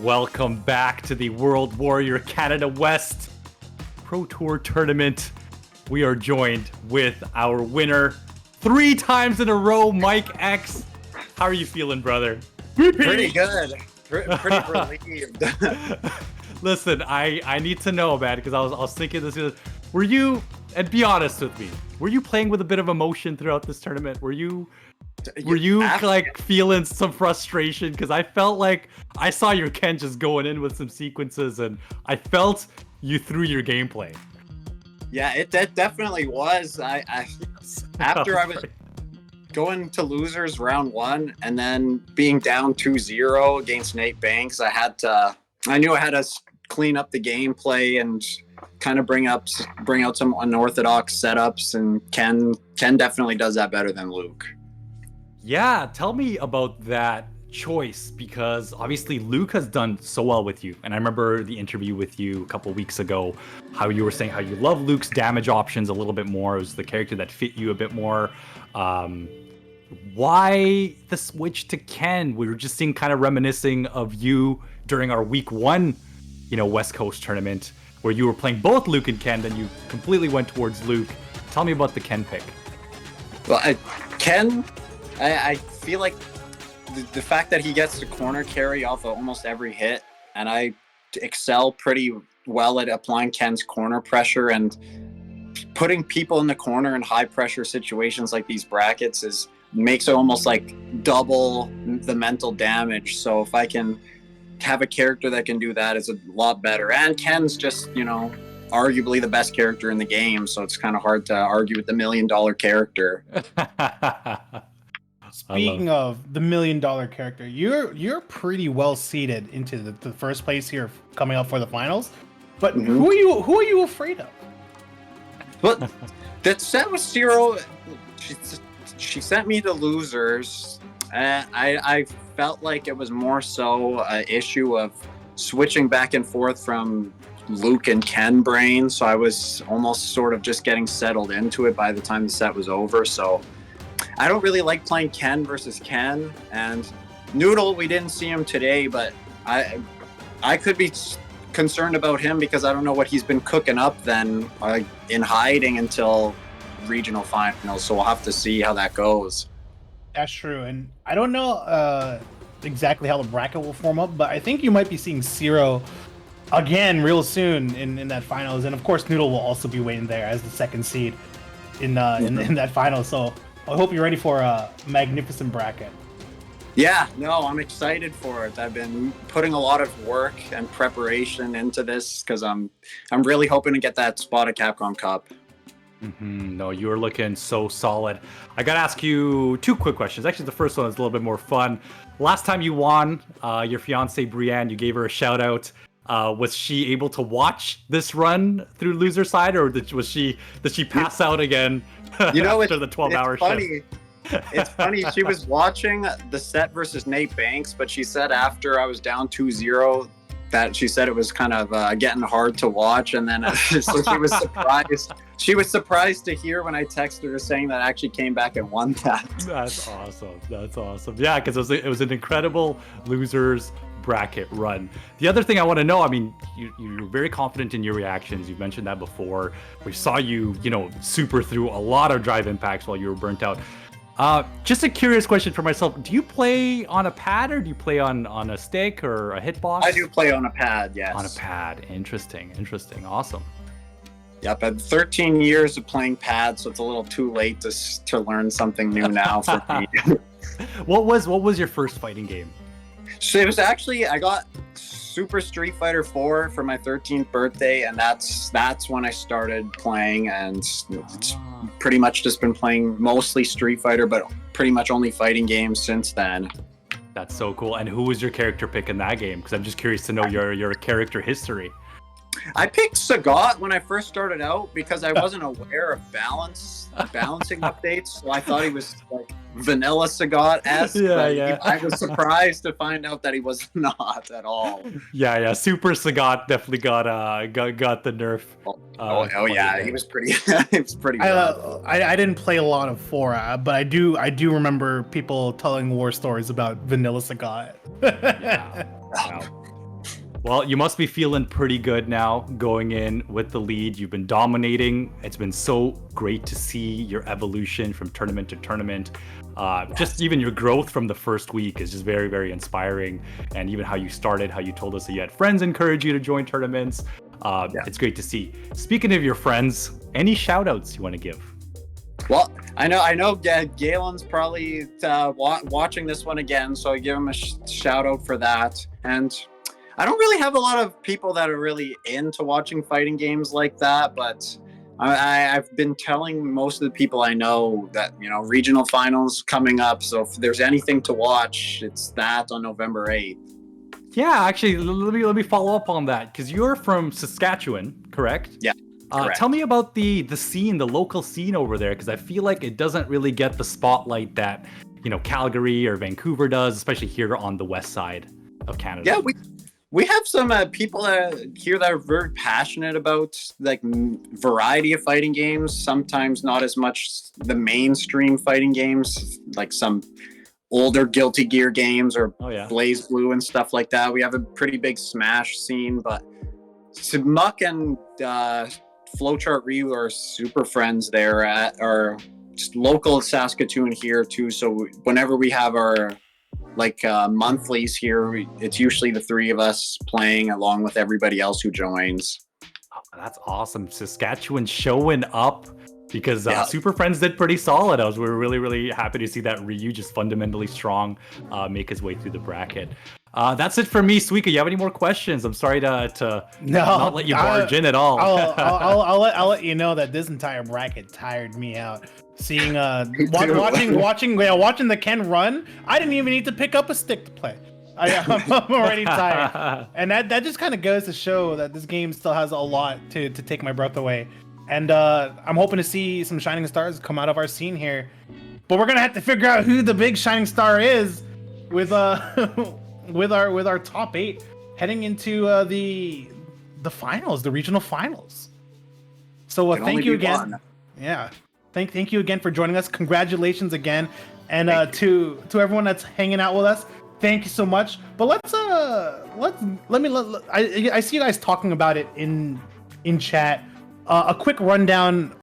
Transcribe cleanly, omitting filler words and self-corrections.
Welcome back to the World Warrior Canada West Pro Tour Tournament. We are joined with our winner 3 times in a row, Mike X. How are you feeling, brother? Pretty good. Pretty relieved. Listen, I need to know, man, because I was thinking this. Were you, and be honest with me, were you playing with a bit of emotion throughout this tournament? Were you like feeling some frustration? Because I felt like I saw your Ken just going in with some sequences, and I felt you threw your gameplay. Yeah, it definitely was. After I was going to losers round 1 and then being down 2-0 against Nate Banks, I knew I had to clean up the gameplay and kind of bring out some unorthodox setups, and Ken definitely does that better than Luke. Yeah, tell me about that choice, because obviously Luke has done so well with you, and I remember the interview with you a couple weeks ago, how you were saying how you love Luke's damage options a little bit more. It was the character that fit you a bit more. Why the switch to Ken? We were just seeing kind of reminiscing of you during our week 1, West Coast tournament, where you were playing both Luke and Ken, then you completely went towards Luke. Tell me about the Ken pick. Well, Ken, I feel like the fact that he gets the corner carry off of almost every hit, and I excel pretty well at applying Ken's corner pressure, and putting people in the corner in high pressure situations like these brackets makes it almost like double the mental damage. So if I can have a character that can do that, it's a lot better. And Ken's just, arguably the best character in the game, so it's kind of hard to argue with the $1 million character. Speaking of the $1 million character, you're pretty well seated into the first place here, coming up for the finals. But who are you afraid of? Well, that set with Zero, she sent me to losers. I felt like it was more so an issue of switching back and forth from Luke and Ken brain, so I was almost sort of just getting settled into it by the time the set was over. So I don't really like playing Ken versus Ken. And Noodle, we didn't see him today, but I could be concerned about him because I don't know what he's been cooking up then in hiding until regional finals. So we'll have to see how that goes. That's true. And I don't know exactly how the bracket will form up, but I think you might be seeing Zero again real soon in that finals. And of course, Noodle will also be waiting there as the second seed in that final. So I hope you're ready for a magnificent bracket. Yeah, no, I'm excited for it. I've been putting a lot of work and preparation into this because I'm really hoping to get that spot at Capcom Cup. No, you're looking so solid. I gotta ask you 2 quick questions. Actually, the first one is a little bit more fun. Last time you won, your fiance Brienne, you gave her a shout out. Was she able to watch this run through loser side, or did she pass out again after the 12-hour shift? It's funny. She was watching the set versus Nate Banks, but she said after I was down 2-0 that she said it was kind of getting hard to watch, and then so she was surprised. She was surprised to hear when I texted her saying that I actually came back and won that. That's awesome. Yeah, because it was an incredible losers bracket run. The other thing I want to know, I mean, you're very confident in your reactions. You've mentioned that before. We saw you, super through a lot of drive impacts while you were burnt out. Just a curious question for myself. Do you play on a pad, or do you play on a stick or a hitbox? I do play on a pad, yes. On a pad. Interesting. Awesome. Yep, I've 13 years of playing pad, so it's a little too late to learn something new now for me. What was your first fighting game? So it was actually, I got Super Street Fighter 4 for my 13th birthday, and that's when I started playing, and it's pretty much just been playing mostly Street Fighter, but pretty much only fighting games since then. That's so cool. And who was your character pick in that game? Because I'm just curious to know your character history. I picked Sagat when I first started out because I wasn't aware of balancing updates, so I thought he was like vanilla Sagat-esque. Yeah. I was surprised to find out that he was not at all. Yeah. Super Sagat definitely got the nerf. Oh yeah, he was pretty. He was pretty. I didn't play a lot of 4, but I do remember people telling war stories about vanilla Sagat. Yeah. Wow. Well, you must be feeling pretty good now going in with the lead. You've been dominating. It's been so great to see your evolution from tournament to tournament. Just even your growth from the first week is just very, very inspiring. And even how you started, how you told us that you had friends encourage you to join tournaments. It's great to see. Speaking of your friends, any shout outs you want to give? Well, I know Galen's probably watching this one again, so I give him a shout out for that. And I don't really have a lot of people that are really into watching fighting games like that, but I've been telling most of the people I know that, regional finals coming up. So if there's anything to watch, it's that on November 8th. Yeah, actually, let me follow up on that, because you're from Saskatchewan, correct? Yeah. Tell me about the scene, the local scene over there, because I feel like it doesn't really get the spotlight that, Calgary or Vancouver does, especially here on the west side of Canada. Yeah, we have some people here that are very passionate about like variety of fighting games. Sometimes not as much the mainstream fighting games, like some older Guilty Gear games or Blaze Blue and stuff like that. We have a pretty big Smash scene, but Muck and Flowchart Ryu are super friends there at our just local Saskatoon here too. So whenever we have our monthlies here, it's usually the three of us playing along with everybody else who joins. Oh, that's awesome. Saskatchewan showing up, because Super Friends did pretty solid. We were really, really happy to see that Ryu just fundamentally strong make his way through the bracket. That's it for me, Suika. You have any more questions? I'm sorry to not let you barge in at all. I'll let you know that this entire bracket tired me out. Seeing watching the Ken run, I didn't even need to pick up a stick to play. I'm already tired, and that just kind of goes to show that this game still has a lot to take my breath away. And I'm hoping to see some shining stars come out of our scene here, but we're gonna have to figure out who the big shining star is with with our top 8 heading into the finals, the regional finals. So thank you again. Yeah. Thank you again for joining us. Congratulations again, and to everyone that's hanging out with us, thank you so much. But I see you guys talking about it in chat. A quick rundown